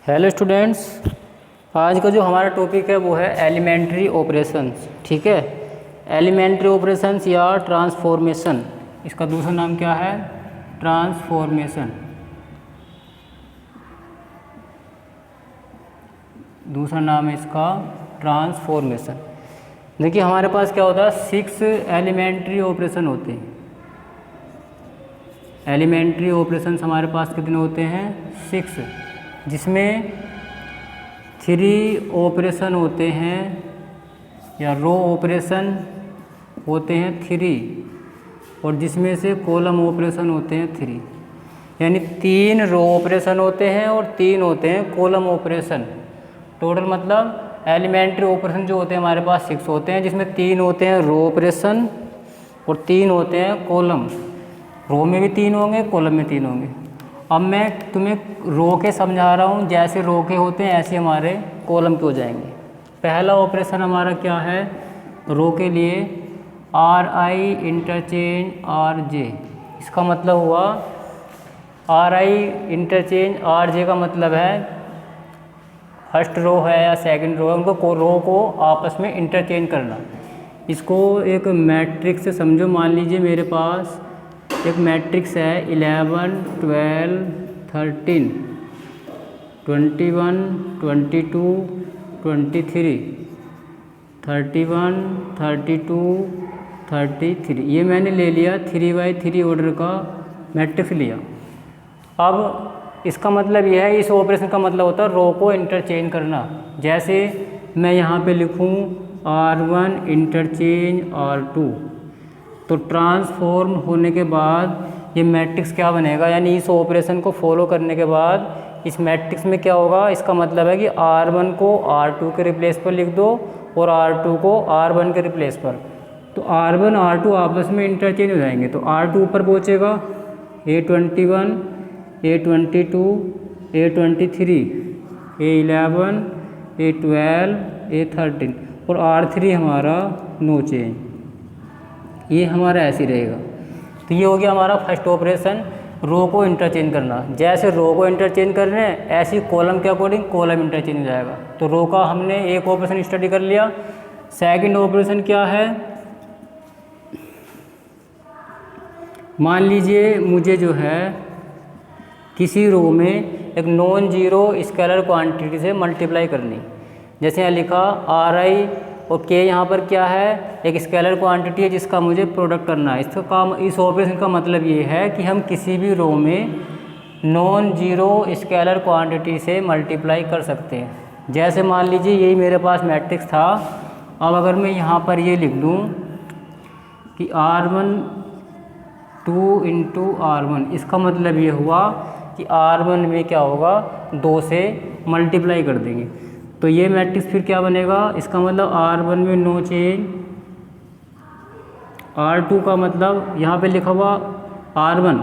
Hello students, आज का जो हमारा टॉपिक है वो है एलिमेंट्री ऑपरेशंस। ठीक है, एलिमेंट्री ऑपरेशंस या ट्रांसफॉर्मेशन। इसका दूसरा नाम क्या है? ट्रांसफॉर्मेशन। दूसरा नाम है इसका ट्रांसफॉर्मेशन। देखिए हमारे पास क्या होता है, 6 एलिमेंट्री ऑपरेशन होते हैं। एलिमेंट्री ऑपरेशंस हमारे पास कितने होते हैं? 6, जिसमें 3 ऑपरेशन होते हैं या रो ऑपरेशन होते हैं 3, और जिसमें से कॉलम ऑपरेशन होते हैं 3। यानी 3 रो ऑपरेशन होते हैं और 3 होते हैं कॉलम ऑपरेशन। टोटल मतलब एलिमेंट्री ऑपरेशन जो होते हैं हमारे पास 6 होते हैं, जिसमें 3 होते हैं रो ऑपरेशन और 3 होते हैं कॉलम। रो में भी 3 होंगे, कॉलम में 3 होंगे। अब मैं तुम्हें रो के समझा रहा हूँ, जैसे रो के होते हैं ऐसे हमारे कॉलम के हो जाएंगे। पहला ऑपरेशन हमारा क्या है रो के लिए? RI interchange RJ। इसका मतलब हुआ RI इंटरचेंज RJ का मतलब है फर्स्ट रो है या सेकंड रो है, उनको रो को आपस में इंटरचेंज करना। इसको एक मैट्रिक्स से समझो। मान लीजिए मेरे पास एक मैट्रिक्स है 11, 12, 13, 21, 22, 23, 31, 32, 33। ये मैंने ले लिया 3x3 ऑर्डर का मैट्रिक्स लिया। अब इसका मतलब यह है, इस ऑपरेशन का मतलब होता है रो को इंटरचेंज करना। जैसे मैं यहाँ पे लिखूँ R1 इंटरचेंज R2, तो ट्रांसफॉर्म होने के बाद ये मैट्रिक्स क्या बनेगा? यानी इस ऑपरेशन को फॉलो करने के बाद इस मैट्रिक्स में क्या होगा? इसका मतलब है कि R1 को R2 के रिप्लेस पर लिख दो और R2 को R1 के रिप्लेस पर। तो R1 R2 आपस में इंटरचेंज हो जाएंगे। तो R2 ऊपर पहुँचेगा A21, A22, A23, A11, A12, A13, और R3 हमारा नो चेंज। ये हमारा ऐसे ही रहेगा। तो ये हो गया हमारा फर्स्ट ऑपरेशन, रो को इंटरचेंज करना। जैसे रो को इंटरचेंज कर रहे हैं ऐसे ही कॉलम के अकॉर्डिंग कॉलम इंटरचेंज हो जाएगा। तो रो का हमने एक ऑपरेशन स्टडी कर लिया। सेकंड ऑपरेशन क्या है? मान लीजिए मुझे जो है किसी रो में एक नॉन जीरो स्केलर क्वांटिटी से मल्टीप्लाई करनी। जैसे यहाँ लिखा RI और K, यहाँ पर क्या है? एक स्केलर क्वांटिटी है जिसका मुझे प्रोडक्ट करना है। इसका काम, इस ऑपरेशन का मतलब ये है कि हम किसी भी रो में नॉन जीरो स्केलर क्वांटिटी से मल्टीप्लाई कर सकते हैं। जैसे मान लीजिए यही मेरे पास मैट्रिक्स था। अब अगर मैं यहाँ पर ये लिख दूँ कि R1 2 × R1, इसका मतलब ये हुआ कि R1 में क्या होगा? 2 से मल्टीप्लाई कर देंगे। तो ये मैट्रिक्स फिर क्या बनेगा? इसका मतलब R1 में नो चेंज। R2 का मतलब यहाँ पे लिखा हुआ R1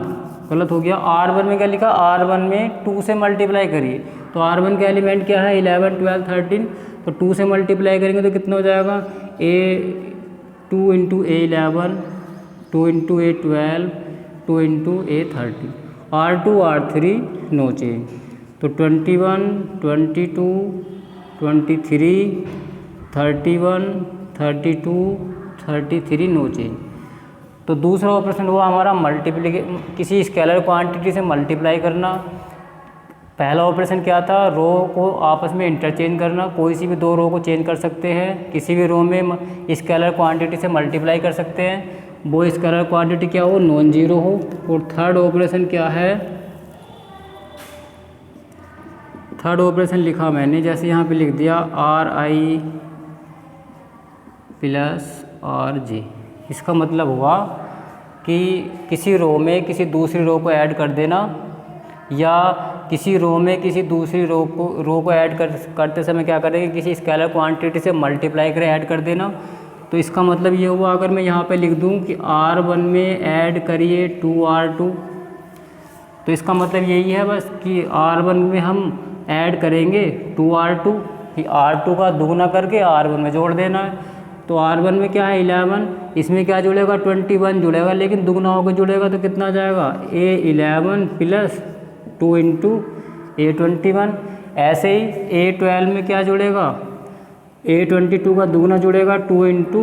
गलत हो गया। R1 में क्या लिखा? R1 में 2 से मल्टीप्लाई करिए। तो R1 का एलिमेंट क्या है? 11, 12, 13। तो 2 से मल्टीप्लाई करेंगे तो कितना हो जाएगा? A2 × A11, 2 × A12, 2 × A13। R2 R3 no change. तो 21, 22, 23, 31, 32, 33 नो चेंज। तो दूसरा ऑपरेशन हुआ हमारा किसी स्केलर क्वांटिटी से मल्टीप्लाई करना। पहला ऑपरेशन क्या था? रो को आपस में इंटरचेंज करना। कोई सी भी 2 रो को चेंज कर सकते हैं, किसी भी रो में स्केलर क्वांटिटी से मल्टीप्लाई कर सकते हैं। वो स्केलर क्वांटिटी क्या हो? नॉन जीरो हो। और थर्ड ऑपरेशन क्या है? थर्ड ऑपरेशन लिखा मैंने, जैसे यहाँ पे लिख दिया RI + RJ। इसका मतलब हुआ कि किसी रो में किसी दूसरी रो को ऐड कर देना, या किसी रो में किसी दूसरी रो को ऐड करते समय क्या करेंगे? किसी स्केलर क्वांटिटी से मल्टीप्लाई कर ऐड कर देना। तो इसका मतलब ये हुआ, अगर मैं यहाँ पे लिख दूँ कि R1 में ऐड करिए 2R2, तो इसका मतलब यही है बस कि R1 में हम ऐड करेंगे 2R2, कि R2 का दुगना करके R1 में जोड़ देना है। तो R1 में क्या है? 11, इसमें क्या जुड़ेगा? 21 जुड़ेगा, लेकिन दुगना होकर जुड़ेगा तो कितना आ जाएगा? A11 + 2 × A21। ऐसे ही A12 में क्या जुड़ेगा, A22 का दुगना जुड़ेगा 2 इंटू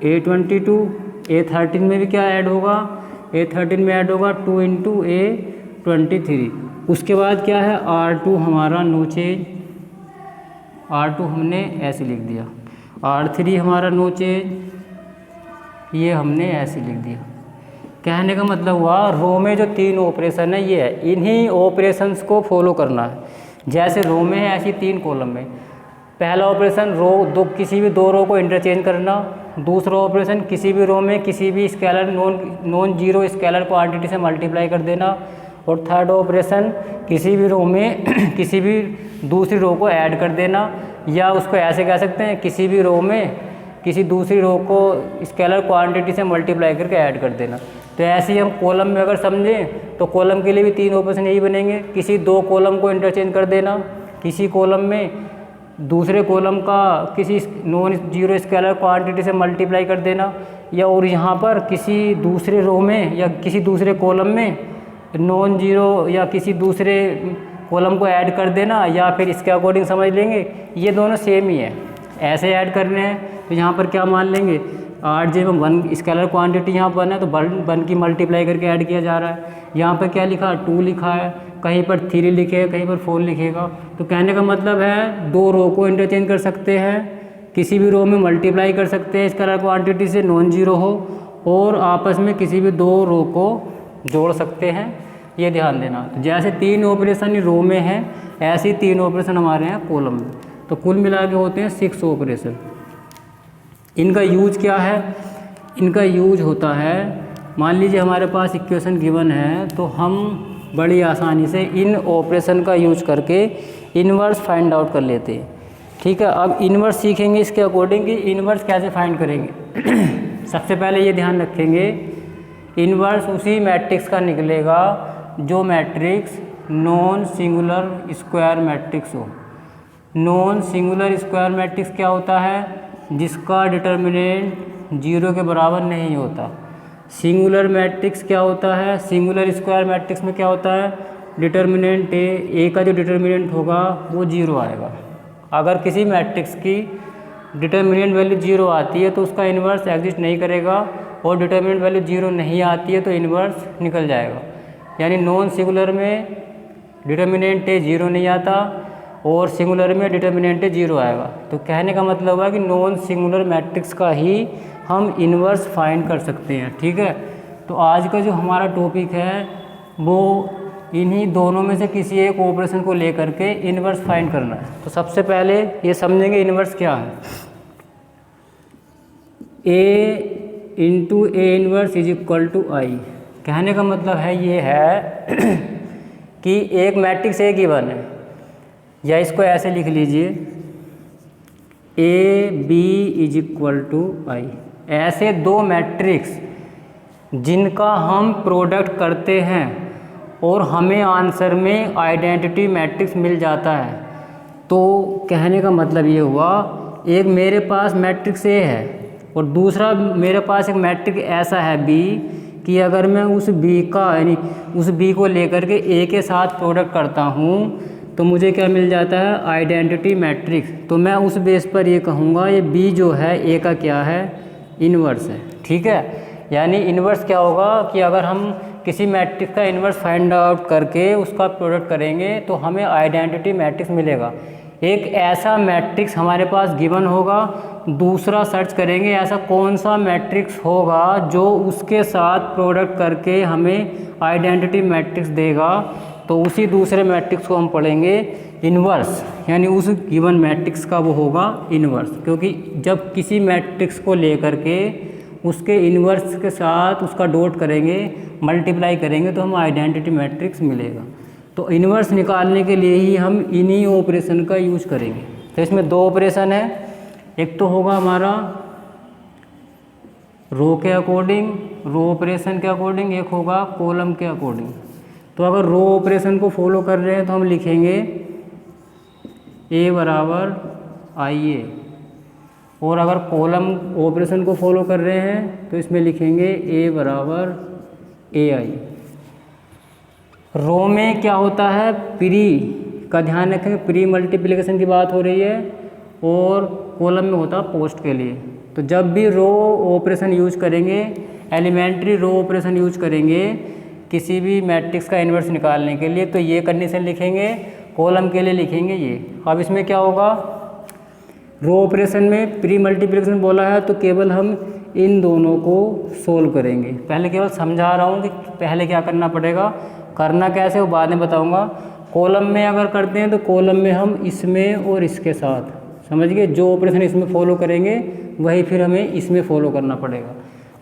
A22। A13 में भी क्या ऐड होगा, A13 में ऐड होगा 2 इंटू A23। उसके बाद क्या है R2 हमारा नो चेंज, R2 हमने ऐसे लिख दिया, R3 हमारा नो चेंज, ये हमने ऐसे लिख दिया। कहने का मतलब हुआ रो में जो 3 ऑपरेशन है ये है, इन्हीं ऑपरेशंस को फॉलो करना है। जैसे रो में है ऐसी 3 कॉलम में। पहला ऑपरेशन रो किसी भी 2 रो को इंटरचेंज करना, दूसरा ऑपरेशन किसी भी रो में किसी भी scalar non zero scalar quantity से मल्टीप्लाई कर देना, और थर्ड ऑपरेशन किसी भी रो में किसी भी दूसरी रो को ऐड कर देना, या उसको ऐसे कह सकते हैं किसी भी रो में किसी दूसरी रो को स्केलर क्वांटिटी से मल्टीप्लाई करके ऐड कर देना। तो ऐसे ही हम कॉलम में अगर समझें तो कॉलम के लिए भी 3 ऑपरेशन यही बनेंगे। किसी 2 कॉलम को इंटरचेंज कर देना, किसी कॉलम में दूसरे कॉलम का किसी नॉन जीरो स्केलर क्वांटिटी से मल्टीप्लाई कर देना, या और यहाँ पर किसी दूसरे रो में या किसी दूसरे कॉलम में नॉन जीरो या किसी दूसरे कॉलम को ऐड कर देना, या फिर इसके अकॉर्डिंग समझ लेंगे ये दोनों सेम ही है, ऐसे ऐड करने हैं। तो यहाँ पर क्या मान लेंगे 8J में 1 स्केलर क्वांटिटी यहाँ पर है तो 1 की मल्टीप्लाई करके ऐड किया जा रहा है। यहाँ पर क्या लिखा 2 लिखा है, कहीं पर 3 लिखेगा, कहीं पर 4 लिखेगा। तो कहने का मतलब है 2 रो को इंटरचेंज कर सकते हैं, किसी भी रो में मल्टीप्लाई कर सकते हैं स्केलर क्वांटिटी से नॉन जीरो हो, और आपस में किसी भी 2 रो को जोड़ सकते हैं, ये ध्यान देना। तो जैसे 3 ऑपरेशन रो में है ऐसे ही 3 ऑपरेशन हमारे यहाँ कॉलम में। तो कुल मिला के होते हैं 6 ऑपरेशन। इनका यूज क्या है, इनका यूज होता है, मान लीजिए हमारे पास इक्वेशन गिवन है तो हम बड़ी आसानी से इन ऑपरेशन का यूज करके इन्वर्स फाइंड आउट कर लेते हैं। ठीक है, अब इन्वर्स सीखेंगे इसके अकॉर्डिंग कि इन्वर्स कैसे फाइंड करेंगे। सबसे पहले ये ध्यान रखेंगे इन्वर्स उसी मैट्रिक्स का निकलेगा जो matrix non singular square matrix हो। नॉन सिंगुलर स्क्वायर मैट्रिक्स क्या होता है, जिसका डिटर्मिनेंट 0 के बराबर नहीं होता। सिंगुलर मैट्रिक्स क्या होता है, सिंगुलर स्क्वायर मैट्रिक्स में क्या होता है, डिटर्मिनेंट ए का जो डिटर्मिनेंट होगा वो 0 आएगा। अगर किसी मैट्रिक्स की डिटर्मिनेंट वैल्यू 0 आती है तो उसका इन्वर्स एग्जिस्ट नहीं करेगा, और डिटर्मिनेंट वैल्यू 0 नहीं आती है तो इन्वर्स निकल जाएगा। यानी नॉन सिंगुलर में डिटर्मिनेंट 0 नहीं आता और सिंगुलर में डिटर्मिनेंट 0 आएगा। तो कहने का मतलब है कि नॉन सिंगुलर मैट्रिक्स का ही हम इन्वर्स फाइंड कर सकते हैं। ठीक है, तो आज का जो हमारा टॉपिक है वो इन्हीं दोनों में से किसी एक ऑपरेशन को लेकर के इन्वर्स फाइंड करना है। तो सबसे पहले ये समझेंगे इन्वर्स क्या है। A into A inverse is equal to I. कहने का मतलब है ये है कि एक मैट्रिक्स ए गिवन है, या इसको ऐसे लिख लीजिए AB इज इक्वल टू आई। ऐसे 2 मैट्रिक्स जिनका हम प्रोडक्ट करते हैं और हमें आंसर में आइडेंटिटी मैट्रिक्स मिल जाता है। तो कहने का मतलब ये हुआ एक मेरे पास मैट्रिक्स ए है और दूसरा मेरे पास एक मैट्रिक्स ऐसा है B कि अगर मैं उस B का यानी उस B को लेकर के A के साथ प्रोडक्ट करता हूँ तो मुझे क्या मिल जाता है, आइडेंटिटी मैट्रिक्स। तो मैं उस बेस पर ये कहूँगा ये B जो है A का क्या है, इन्वर्स है। ठीक है, यानी इन्वर्स क्या होगा कि अगर हम किसी मैट्रिक्स का इन्वर्स फाइंड आउट करके उसका प्रोडक्ट करेंगे तो हमें आइडेंटिटी मैट्रिक्स मिलेगा। एक ऐसा मैट्रिक्स हमारे पास गिवन होगा, दूसरा सर्च करेंगे ऐसा कौन सा मैट्रिक्स होगा जो उसके साथ प्रोडक्ट करके हमें आइडेंटिटी मैट्रिक्स देगा। तो उसी दूसरे मैट्रिक्स को हम पढ़ेंगे इन्वर्स, यानी उस गिवन मैट्रिक्स का वो होगा इन्वर्स। क्योंकि जब किसी मैट्रिक्स को लेकर के उसके इन्वर्स के साथ उसका डॉट करेंगे, मल्टीप्लाई करेंगे तो हम आइडेंटिटी मैट्रिक्स मिलेगा। तो इन्वर्स निकालने के लिए ही हम इन्हीं ऑपरेशन का यूज करेंगे। तो इसमें 2 ऑपरेशन है, एक तो होगा हमारा रो के अकॉर्डिंग, रो ऑपरेशन के अकॉर्डिंग, एक होगा कॉलम के अकॉर्डिंग। तो अगर रो ऑपरेशन को फॉलो कर रहे हैं तो हम लिखेंगे A बराबर IA, और अगर कॉलम ऑपरेशन को फॉलो कर रहे हैं तो इसमें लिखेंगे A बराबर AI। रो में क्या होता है, प्री का ध्यान रखेंगे, प्री मल्टीप्लिकेशन की बात हो रही है और कॉलम में होता पोस्ट के लिए। तो जब भी रो ऑपरेशन यूज करेंगे, एलिमेंट्री रो ऑपरेशन यूज करेंगे किसी भी मैट्रिक्स का इन्वर्स निकालने के लिए, तो ये कंडीशन लिखेंगे, कॉलम के लिए लिखेंगे ये। अब इसमें क्या होगा, रो ऑपरेशन में प्री मल्टीप्लिकेशन बोला है तो केवल हम इन दोनों को सोल्व करेंगे। पहले केवल समझा रहा हूँ कि पहले क्या करना पड़ेगा, करना कैसे वो बाद में बताऊँगा। कॉलम में अगर करते हैं तो कॉलम में हम इसमें और इसके साथ, समझ गए, जो ऑपरेशन इसमें फॉलो करेंगे वही फिर हमें इसमें फॉलो करना पड़ेगा।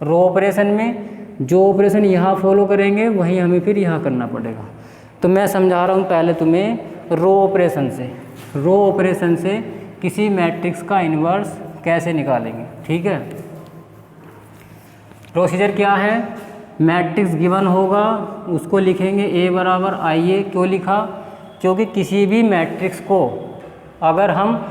रो ऑपरेशन में जो ऑपरेशन यहाँ फॉलो करेंगे वही हमें फिर यहाँ करना पड़ेगा। तो मैं समझा रहा हूँ पहले तुम्हें रो ऑपरेशन से, रो ऑपरेशन से किसी मैट्रिक्स का इन्वर्स कैसे निकालेंगे, ठीक है। प्रोसीजर क्या है, मैट्रिक्स गिवन होगा उसको लिखेंगे ए बराबर आई ए। क्यों लिखा, क्योंकि किसी भी मैट्रिक्स को अगर हम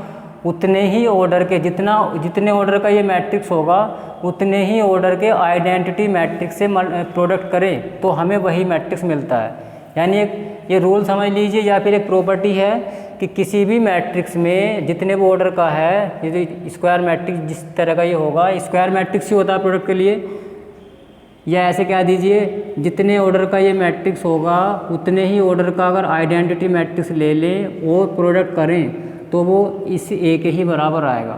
उतने ही ऑर्डर के, जितने ऑर्डर का ये मैट्रिक्स होगा उतने ही ऑर्डर के आइडेंटिटी मैट्रिक्स से प्रोडक्ट करें तो हमें वही मैट्रिक्स मिलता है। यानी एक ये रूल समझ लीजिए या फिर एक प्रॉपर्टी है कि किसी भी मैट्रिक्स में जितने वो ऑर्डर का है, यदि स्क्वायर मैट्रिक्स जिस तरह का ये होगा, स्क्वायर मैट्रिक्स ही होता है प्रोडक्ट के लिए, या ऐसे कह दीजिए जितने ऑर्डर का ये मैट्रिक्स होगा उतने ही ऑर्डर का अगर आइडेंटिटी मैट्रिक्स ले लें और प्रोडक्ट करें तो वो इस ए के ही बराबर आएगा।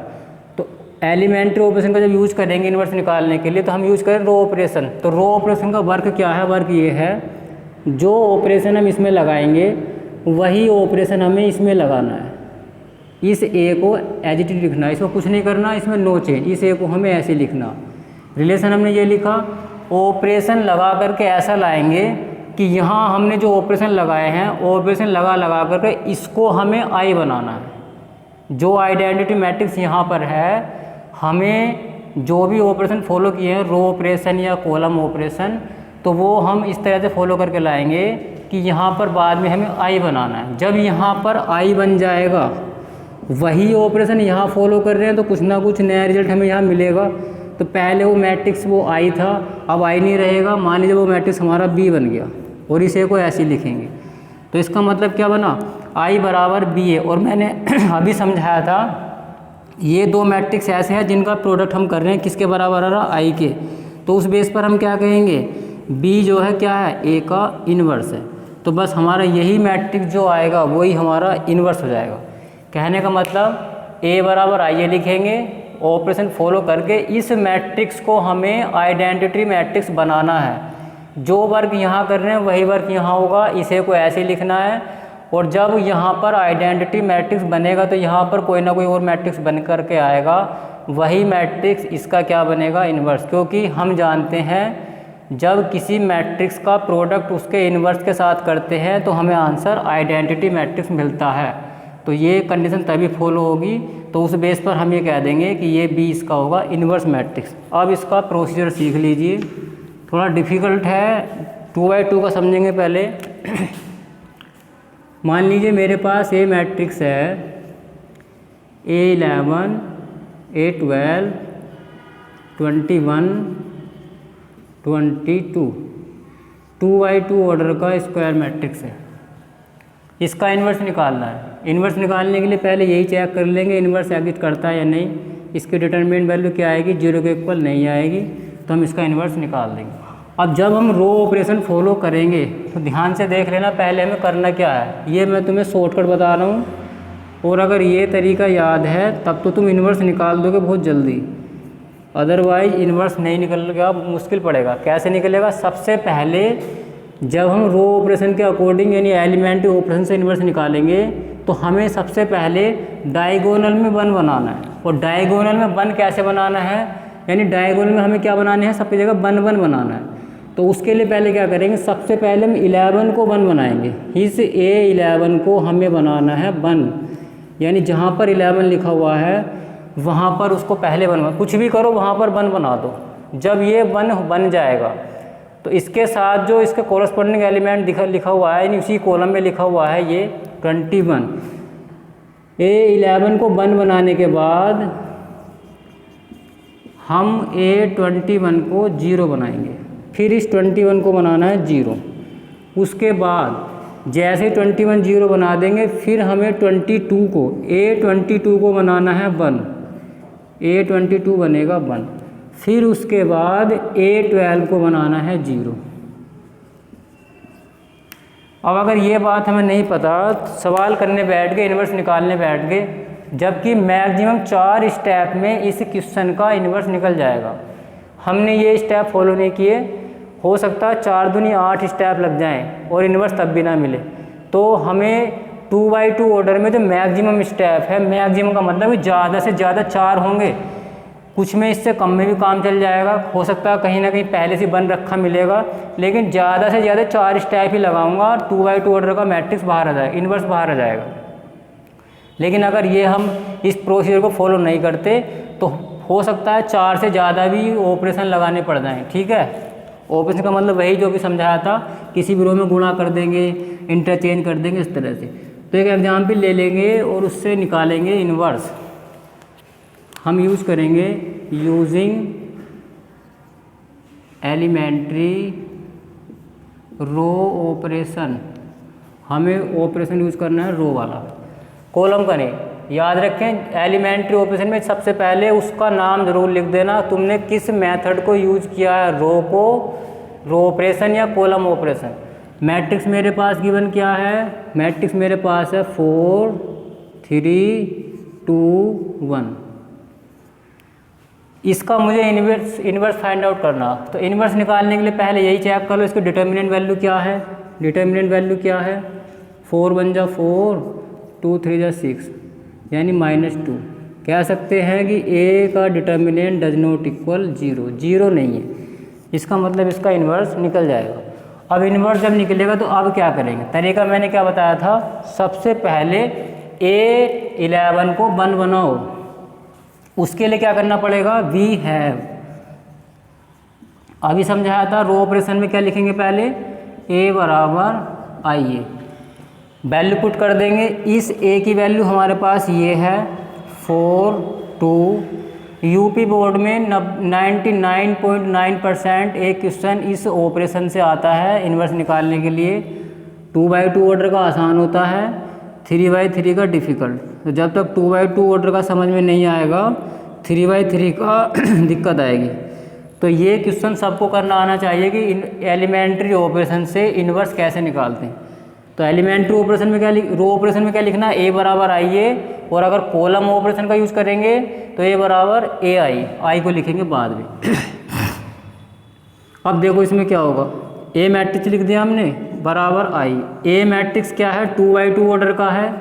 तो एलिमेंट्री ऑपरेशन का जब यूज करेंगे इन्वर्स निकालने के लिए तो हम यूज करें रो ऑपरेशन। तो रो ऑपरेशन का वर्क क्या है, वर्क ये है जो ऑपरेशन हम इसमें लगाएंगे वही ऑपरेशन हमें इसमें लगाना है। इस ए को एज इट इज लिखना, इसको कुछ नहीं करना, इसमें नो चेंज, इस ए को हमें ऐसे लिखना। रिलेशन हमने ये लिखा, ऑपरेशन लगा करके ऐसा लाएंगे कि यहाँ हमने जो ऑपरेशन लगाए हैं ऑपरेशन लगा करके इसको हमें आई बनाना है। जो आइडेंटिटी मैट्रिक्स यहाँ पर है हमें जो भी ऑपरेशन फॉलो किए हैं, रो ऑपरेशन या कॉलम ऑपरेशन, तो वो हम इस तरह से फॉलो करके लाएंगे कि यहाँ पर बाद में हमें आई बनाना है। जब यहाँ पर आई बन जाएगा, वही ऑपरेशन यहाँ फॉलो कर रहे हैं तो कुछ ना कुछ नया रिजल्ट हमें यहाँ मिलेगा। तो पहले वो मैट्रिक्स वो आई था, अब आई नहीं रहेगा। मान लीजिए वो मैट्रिक्स हमारा बी बन गया और इसे को ऐसे ही लिखेंगे, तो इसका मतलब क्या बना, आई बराबर बी है। और मैंने अभी समझाया था ये दो मैट्रिक्स ऐसे हैं जिनका प्रोडक्ट हम कर रहे हैं किसके बराबर आ रहा, आई के। तो उस बेस पर हम क्या कहेंगे, बी जो है क्या है, ए का इन्वर्स है। तो बस हमारा यही मैट्रिक्स जो आएगा वही हमारा इन्वर्स हो जाएगा। कहने का मतलब ए बराबर आई ए लिखेंगे, ऑपरेशन फॉलो करके इस मैट्रिक्स को हमें आइडेंटिटी मैट्रिक्स बनाना है। जो वर्क यहाँ कर रहे हैं वही वर्क यहाँ होगा, इसे को ऐसे लिखना है। और जब यहाँ पर आइडेंटिटी मैट्रिक्स बनेगा तो यहाँ पर कोई ना कोई और मैट्रिक्स बन करके आएगा, वही मैट्रिक्स इसका क्या बनेगा, इन्वर्स। क्योंकि हम जानते हैं जब किसी मैट्रिक्स का प्रोडक्ट उसके इन्वर्स के साथ करते हैं तो हमें आंसर आइडेंटिटी मैट्रिक्स मिलता है। तो ये कंडीशन तभी फॉलो होगी। तो उस बेस पर हम ये कह देंगे कि ये बी इसका होगा इन्वर्स मैट्रिक्स। अब इसका प्रोसीजर सीख लीजिए, थोड़ा डिफ़िकल्ट है, 2x2 का समझेंगे पहले। मान लीजिए मेरे पास ये मैट्रिक्स है A11, A12, 21, 22, 2x2 ऑर्डर का स्क्वायर मैट्रिक्स है। इसका इन्वर्स निकालना है। इन्वर्स निकालने के लिए पहले यही चेक कर लेंगे इन्वर्स एग्जिस्ट करता है या नहीं। इसकी डिटरमिनेंट वैल्यू क्या आएगी, 0 के इक्वल नहीं आएगी, तो हम इसका इन्वर्स निकाल देंगे। अब जब हम रो ऑपरेशन फॉलो करेंगे तो ध्यान से देख लेना पहले हमें करना क्या है। ये मैं तुम्हें शॉर्टकट बता रहा हूँ, और अगर ये तरीका याद है तब तो तुम इन्वर्स निकाल दोगे बहुत जल्दी, अदरवाइज इन्वर्स नहीं निकलेगा, मुश्किल पड़ेगा। कैसे निकलेगा, सबसे पहले जब हम रो ऑपरेशन के अकॉर्डिंग यानी एलिमेंट्री ऑपरेशन से इन्वर्स निकालेंगे तो हमें सबसे पहले डायगोनल में 1 बनाना है। और डायगोनल में 1 कैसे बनाना है, यानी डायगोनल में हमें क्या बनाने हैं, सबकी जगह 1 1 बनाना है। तो उसके लिए पहले क्या करेंगे, सबसे पहले हम 11 को 1 बनाएंगे। इस A11 को हमें बनाना है 1, यानी जहाँ पर 11 लिखा हुआ है वहाँ पर उसको पहले बनवा, कुछ भी करो वहाँ पर 1 बना दो। जब ये 1 बन जाएगा तो इसके साथ जो इसके कोरस्पॉन्डिंग एलिमेंट लिखा हुआ है, यानी उसी कॉलम में लिखा हुआ है ये 21। A11 को 1 बनाने के बाद हम A21 को 0 बनाएंगे, फिर इस 21 को बनाना है 0। उसके बाद जैसे 21 0 बना देंगे, फिर हमें 22 को A22 को बनाना है 1, A22 बनेगा 1, फिर उसके बाद A12 को बनाना है 0। अब अगर ये बात हमें नहीं पता, सवाल करने बैठ गए, इन्वर्स निकालने बैठ गए, जबकि मैक्सिमम 4 स्टेप में इस क्वेश्चन का इन्वर्स निकल जाएगा। हमने ये स्टेप फॉलो नहीं किए, हो सकता है 4 दूनी 8 स्टेप लग जाएं और इन्वर्स तब भी ना मिले। तो हमें 2/2 ऑर्डर में जो मैक्सिमम स्टेप है, मैक्सिमम का मतलब है ज़्यादा से ज़्यादा 4 होंगे, कुछ में इससे कम में भी काम चल जाएगा, हो सकता है कहीं ना कहीं पहले से बन रखा मिलेगा, लेकिन ज़्यादा से ज़्यादा 4 स्टेप ही लगाऊंगा और 2/2 ऑर्डर का मैट्रिक्स बाहर आ जाएगा, इन्वर्स बाहर आ जाएगा। लेकिन अगर ये हम इस प्रोसीजर को फॉलो नहीं करते तो हो सकता है 4 से ज़्यादा भी ऑपरेशन लगाने पड़ जाएँ। ठीक है, ऑपरेशन का मतलब वही जो भी समझाया था, किसी भी रो में गुणा कर देंगे, इंटरचेंज कर देंगे, इस तरह से। तो एक एग्जाम्पल ले लेंगे और उससे निकालेंगे इन्वर्स। हम यूज़ करेंगे यूजिंग एलिमेंट्री रो ऑपरेशन। हमें ऑपरेशन यूज़ करना है रो वाला, कॉलम का नहीं। याद रखें, एलिमेंट्री ऑपरेशन में सबसे पहले उसका नाम ज़रूर लिख देना, तुमने किस मेथड को यूज़ किया है, रो को, रो ऑपरेशन या कॉलम ऑपरेशन। मैट्रिक्स मेरे पास गिवन क्या है, मैट्रिक्स मेरे पास है 4 3 2 1। इसका मुझे इन्वर्स फाइंड आउट करना, तो इन्वर्स निकालने के लिए पहले यही चेक कर लो इसकी डिटर्मिनेंट वैल्यू क्या है। डिटर्मिनेंट वैल्यू क्या है, 4 1 जा 4, 2 3 जा 6, यानी -2। कह सकते हैं कि A का डिटर्मिनेंट डज नॉट इक्वल 0, 0 नहीं है, इसका मतलब इसका इन्वर्स निकल जाएगा। अब इन्वर्स जब निकलेगा तो अब क्या करेंगे, तरीका मैंने क्या बताया था, सबसे पहले A11 को 1 बनाओ। उसके लिए क्या करना पड़ेगा, वी हैव, अभी समझाया था रो ऑपरेशन में क्या लिखेंगे, पहले A बराबर आइए वैल्यू पुट कर देंगे। इस A की वैल्यू हमारे पास ये है 4 2। यूपी बोर्ड में 99.9% एक क्वेश्चन इस ऑपरेशन से आता है इन्वर्स निकालने के लिए। 2/2 ऑर्डर का आसान होता है, 3/3 का डिफ़िकल्ट। तो जब तक 2/2 ऑर्डर का समझ में नहीं आएगा, 3/3 का दिक्कत आएगी। तो ये क्वेश्चन सबको करना आना चाहिए कि एलिमेंट्री ऑपरेशन से इन्वर्स कैसे निकालते हैं। तो एलिमेंट्री ऑपरेशन में क्या रो ऑपरेशन में क्या लिखना है, A बराबर आइए, और अगर कॉलम ऑपरेशन का यूज़ करेंगे तो A बराबर आई को लिखेंगे बाद में। अब देखो इसमें क्या होगा, A मैट्रिक्स लिख दिया हमने बराबर आई। A मैट्रिक्स क्या है, 2/2 ऑर्डर का है,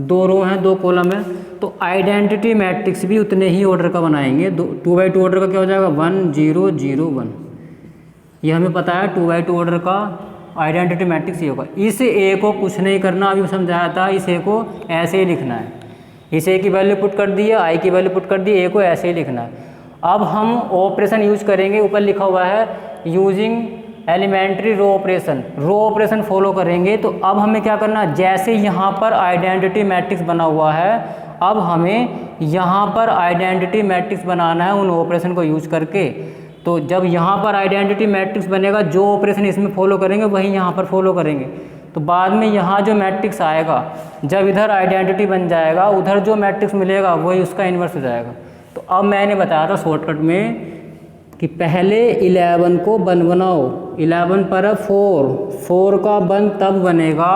2 रो हैं 2 कॉलम है, तो आइडेंटिटी मैट्रिक्स भी उतने ही ऑर्डर का बनाएंगे। 2/2 ऑर्डर का क्या हो जाएगा, 1 0 0 1। ये हमें पता है 2/2 ऑर्डर का आइडेंटिटी मैट्रिक्स ये होगा। इस A को कुछ नहीं करना, अभी समझाया था, इस A को ऐसे ही लिखना है। इस A की वैल्यू पुट कर दी है, I की वैल्यू पुट कर दी, A को ऐसे ही लिखना है। अब हम ऑपरेशन यूज करेंगे, ऊपर लिखा हुआ है using elementary row operation, row operation follow करेंगे। तो अब हमें क्या करना है, जैसे यहाँ पर आइडेंटिटी मैट्रिक्स बना हुआ है, अब हमें यहाँ पर आइडेंटिटी मैट्रिक्स बनाना है उन ऑपरेशन को यूज करके। तो जब यहाँ पर आइडेंटिटी मैट्रिक्स बनेगा, जो ऑपरेशन इसमें फॉलो करेंगे वही यहाँ पर फॉलो करेंगे। तो बाद में यहाँ जो मैट्रिक्स आएगा, जब इधर आइडेंटिटी बन जाएगा, उधर जो मैट्रिक्स मिलेगा वही उसका इन्वर्स हो जाएगा। तो अब मैंने बताया था शॉर्टकट में कि पहले 11 को 1 बनाओ, 11 पर है 4 का 1 तब बनेगा।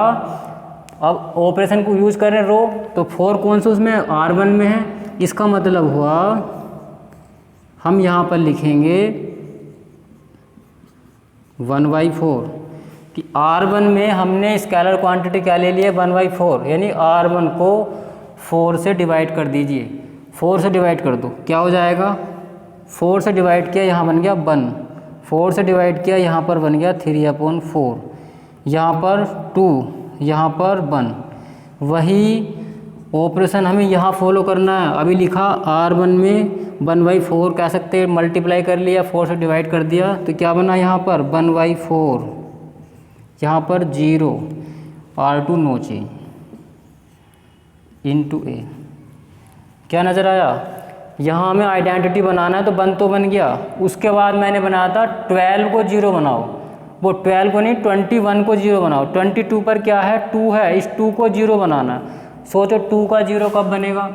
अब ऑपरेशन को यूज करें रो, तो 4 कौन सा उसमें R1 में है, इसका मतलब हुआ हम यहाँ पर लिखेंगे 1/4 कि R1 में हमने स्केलर क्वांटिटी क्या ले लिया, 1/4, यानी R1 को 4 से डिवाइड कर दीजिए, 4 से डिवाइड कर दो, क्या हो जाएगा, 4 से डिवाइड किया यहाँ बन गया 1, 4 से डिवाइड किया यहाँ पर बन गया 3/4, यहाँ पर 2, यहाँ पर 1। वही ऑपरेशन हमें यहाँ फॉलो करना है। अभी लिखा R1 में 1/4 कह सकते हैं, मल्टीप्लाई कर लिया, 4 से डिवाइड कर दिया, तो क्या बना यहाँ पर 1/4, यहाँ पर 0, R2 no change into A। क्या नज़र आया, यहाँ हमें आइडेंटिटी बनाना है तो 1 तो बन गया। उसके बाद मैंने बनाया था 12 को 0 बनाओ, वो 12 को नहीं 21 को 0 बनाओ। 22 पर क्या है 2 है, इस 2 को 0 बनाना। सोचो 2 का 0 कब बनेगा,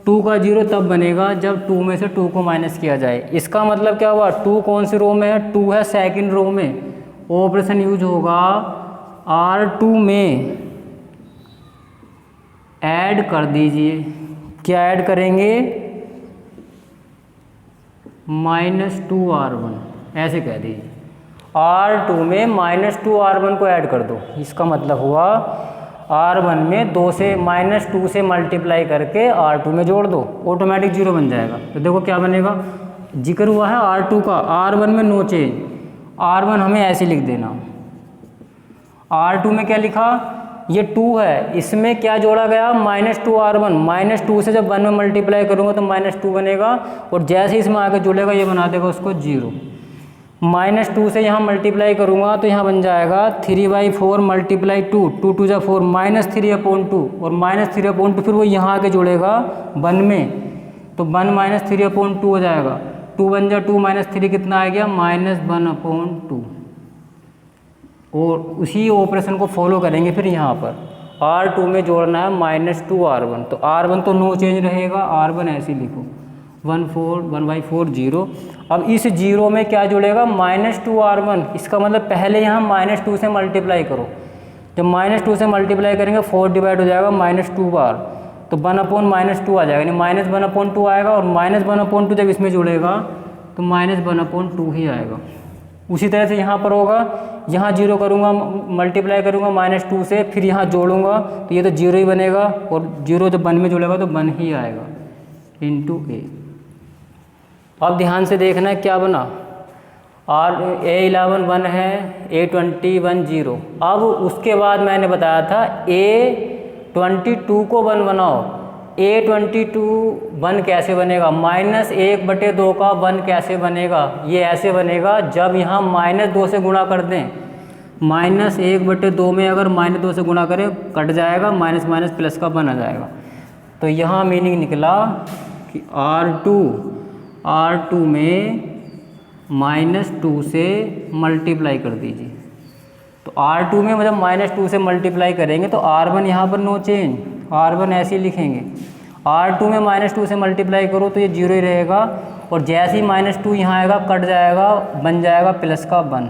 2 का 0 तब बनेगा जब 2 में से 2 को माइनस किया जाए। इसका मतलब क्या हुआ, 2 कौन सी रो में है, 2 है सेकंड रो में। ऑपरेशन यूज होगा R2 में, ऐड कर दीजिए। क्या ऐड करेंगे, -2R1 ऐसे कह दीजिए। R2 में -2R1 को ऐड कर दो। इसका मतलब हुआ R1 में 2 से -2 से मल्टीप्लाई करके R2 में जोड़ दो, ऑटोमेटिक 0 बन जाएगा। तो देखो क्या बनेगा, जिक्र हुआ है R2 का, R1 में नो चेंज। R1 हमें ऐसे लिख देना। R2 में क्या लिखा, ये 2 है, इसमें क्या जोड़ा गया -2R1। -2 से जब 1 में मल्टीप्लाई करूँगा तो -2 बनेगा, और जैसे इसमें आगे जुड़ेगा ये बना देगा उसको 0। -2 से यहाँ मल्टीप्लाई करूँगा तो यहाँ बन जाएगा 3/4 मल्टीप्लाई 2, 2 2 4 -3/2, और -3/2 फिर वो यहाँ आके जुड़ेगा 1 में, तो 1 -3/2 हो जाएगा। 2 बन जा 2 -3 कितना आ गया, -1/2। और उसी ऑपरेशन को फॉलो करेंगे फिर यहाँ पर। R2 में जोड़ना है -2R1, तो R1 तो नो चेंज रहेगा, R1 ऐसे लिखो 1/4 0। अब इस 0 में क्या जुड़ेगा, -2R1। इसका मतलब पहले यहाँ -2 से मल्टीप्लाई करो। जब -2 से मल्टीप्लाई करेंगे 4 डिवाइड हो जाएगा -2 बार, तो 1/-2 आ जाएगा, यानी -1/2 आएगा, और -1/2 जब इसमें जुड़ेगा तो -1/2 ही आएगा। उसी तरह से यहाँ पर होगा, यहाँ 0 करूँगा, मल्टीप्लाई करूँगा -2 से, फिर यहाँ जोड़ूंगा तो ये तो 0 ही बनेगा, और 0 जब 1 में जुड़ेगा तो 1 ही आएगा इंटू A। अब ध्यान से देखना है क्या बना, A11 1 है, A21 0। अब उसके बाद मैंने बताया था A22 को 1 बनाओ। A22 1 कैसे बनेगा, -1/2 का 1 कैसे बनेगा, ये ऐसे बनेगा जब यहाँ -2 से गुणा कर दें। -1/2 में अगर -2 से गुणा करें कट जाएगा, माइनस माइनस प्लस का 1 आ जाएगा। तो यहाँ मीनिंग निकला कि R2 में -2 से मल्टीप्लाई कर दीजिए। तो R2 में जब -2 से मल्टीप्लाई करेंगे तो R1 यहाँ पर नो चेंज, R1 ऐसे ही लिखेंगे। R2 में -2 से मल्टीप्लाई करो तो ये 0 ही रहेगा, और जैसे ही -2 यहाँ आएगा कट जाएगा, बन जाएगा प्लस का 1।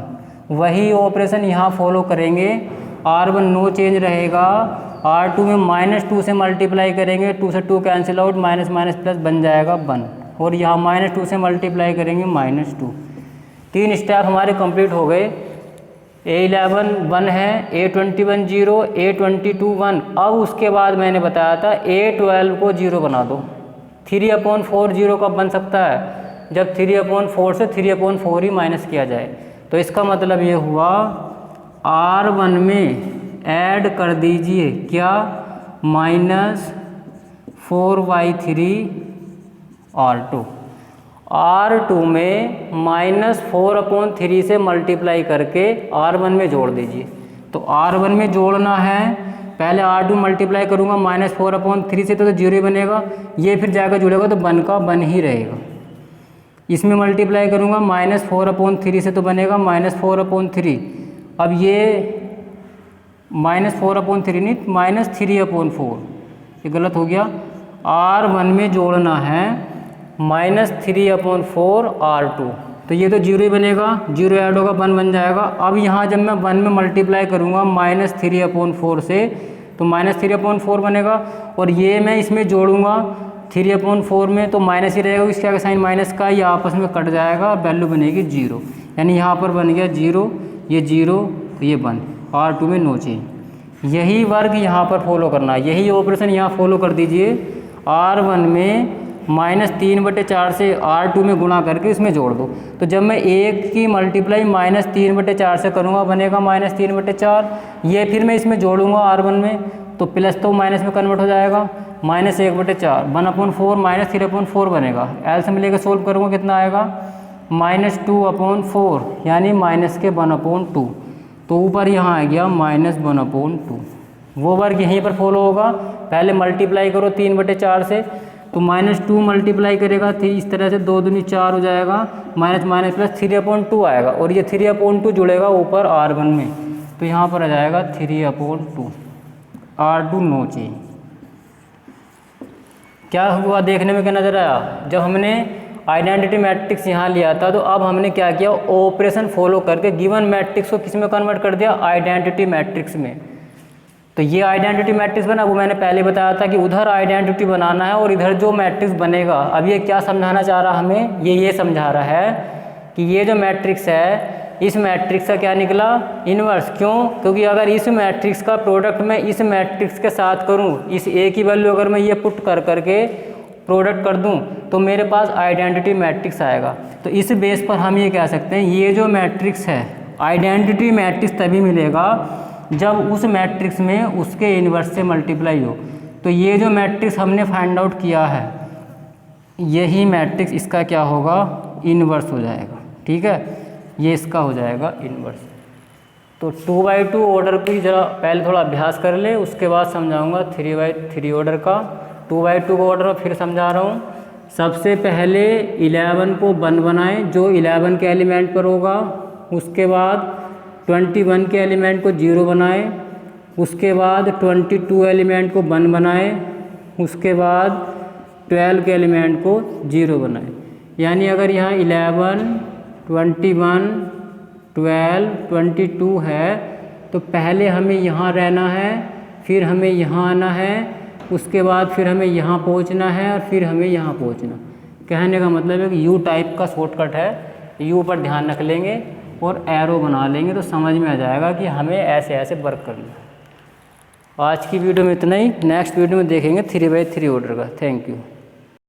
वही ऑपरेशन यहाँ फॉलो करेंगे, R1 नो चेंज रहेगा। R2 में -2 से मल्टीप्लाई करेंगे, 2 से 2 cancel out, minus minus plus बन जाएगा 1, और यहाँ -2 से मल्टीप्लाई करेंगे -2। 3 स्टेप हमारे कंप्लीट हो गए। A11 1 है, A21 0, A22 1। अब उसके बाद मैंने बताया था A12 को 0 बना दो। 3/4 0 कब बन सकता है, जब 3/4 से 3/4 ही माइनस किया जाए। तो इसका मतलब ये हुआ R1 में ऐड कर दीजिए क्या, -4/3 R2। R2 में -4/3 से मल्टीप्लाई करके R1 में जोड़ दीजिए। तो R1 में जोड़ना है, पहले R2 मल्टीप्लाई करूँगा -4/3 से, तो 0 ही बनेगा। ये फिर जाकर जुड़ेगा तो 1 का 1 ही रहेगा। इसमें मल्टीप्लाई करूँगा -4/3 से, तो बनेगा -4/3। अब ये -4/3 नहीं, -3/4, ये गलत हो गया। R1 में जोड़ना है -3/4 R2, तो ये तो 0 ही बनेगा, 0 ऐड होगा 1 बन जाएगा। अब यहाँ जब मैं 1 में मल्टीप्लाई करूँगा -3/4 से, तो -3/4 बनेगा, और ये मैं इसमें जोड़ूंगा 3/4 में, तो माइनस ही रहेगा, इसका साइन माइनस का, ये आपस में कट जाएगा, वैल्यू बनेगी 0। यानी यहाँ पर बन गया 0, ये 0, तो ये 1। R2 में नो चेंज। यही वर्ग यहाँ पर फॉलो करना है, यही ऑपरेशन यहाँ फॉलो कर दीजिए। R1 में -3/4 से R2 में गुणा करके इसमें जोड़ दो। तो जब मैं 1 की मल्टीप्लाई -3/4 से करूँगा बनेगा -3/4। ये फिर मैं इसमें जोड़ूंगा R1 में, तो प्लस तो माइनस में कन्वर्ट हो जाएगा, -1/4, 1/4 -3/4 बनेगा। एलसीएम लेकर सोल्व करूँगा कितना आएगा, -2/4, यानी माइनस के 1/2। तो ऊपर यहाँ आ गया -1/2। वो वर्ग यहीं पर फॉलो होगा, पहले मल्टीप्लाई करो 3/4 से, तो -2 मल्टीप्लाई करेगा 3, इस तरह से 2 दूनी 4 हो जाएगा, माइनस माइनस प्लस 3/2 आएगा, और ये 3/2 जुड़ेगा ऊपर R1 में, तो यहाँ पर आ जाएगा 3/2। R2 no change. क्या हुआ देखने में क्या नज़र आया? जब हमने आइडेंटिटी मैट्रिक्स यहाँ लिया था, तो अब हमने क्या किया, ऑपरेशन फॉलो करके गिवन मैट्रिक्स को किस में कन्वर्ट कर दिया, आइडेंटिटी मैट्रिक्स में। तो ये आइडेंटिटी मैट्रिक्स बना, वो मैंने पहले बताया था कि उधर आइडेंटिटी बनाना है और इधर जो मैट्रिक्स बनेगा। अब ये क्या समझाना चाह रहा हमें, ये समझा रहा है कि ये जो मैट्रिक्स है, इस मैट्रिक्स का क्या निकला, इन्वर्स। क्यों? क्योंकि अगर इस मैट्रिक्स का प्रोडक्ट मैं इस मैट्रिक्स के साथ करूं, इस ए की वैल्यू अगर मैं ये पुट कर करके प्रोडक्ट कर दूं, तो मेरे पास आइडेंटिटी मैट्रिक्स आएगा। तो इस बेस पर हम ये कह सकते हैं, ये जो मैट्रिक्स है, आइडेंटिटी मैट्रिक्स तभी मिलेगा जब उस मैट्रिक्स में उसके इन्वर्स से मल्टीप्लाई हो। तो ये जो मैट्रिक्स हमने फाइंड आउट किया है, यही मैट्रिक्स इसका क्या होगा, इन्वर्स हो जाएगा। ठीक है, ये इसका हो जाएगा इन्वर्स। तो 2/2 ऑर्डर की जरा पहले थोड़ा अभ्यास कर ले, उसके बाद समझाऊंगा 3/3 ऑर्डर का। 2/2 का ऑर्डर फिर समझा रहा हूँ। सबसे पहले 11 को 1 बनाएं, जो 11 के एलिमेंट पर होगा। उसके बाद 21 के एलिमेंट को 0 बनाएं। उसके बाद 22 एलिमेंट को 1 बनाएं। उसके बाद 12 के एलिमेंट को 0 बनाएं। यानी अगर यहाँ 11, 21, 12, 22 है, तो पहले हमें यहाँ रहना है, फिर हमें यहाँ आना है, उसके बाद फिर हमें यहाँ पहुँचना है, और फिर हमें यहाँ पहुँचना। कहने का मतलब है कि यू टाइप का शॉर्टकट है, यू पर ध्यान रख लेंगे और एरो बना लेंगे तो समझ में आ जाएगा कि हमें ऐसे ऐसे वर्क करना है। आज की वीडियो में इतना ही, नेक्स्ट वीडियो में देखेंगे 3/3 ऑर्डर का। Thank you.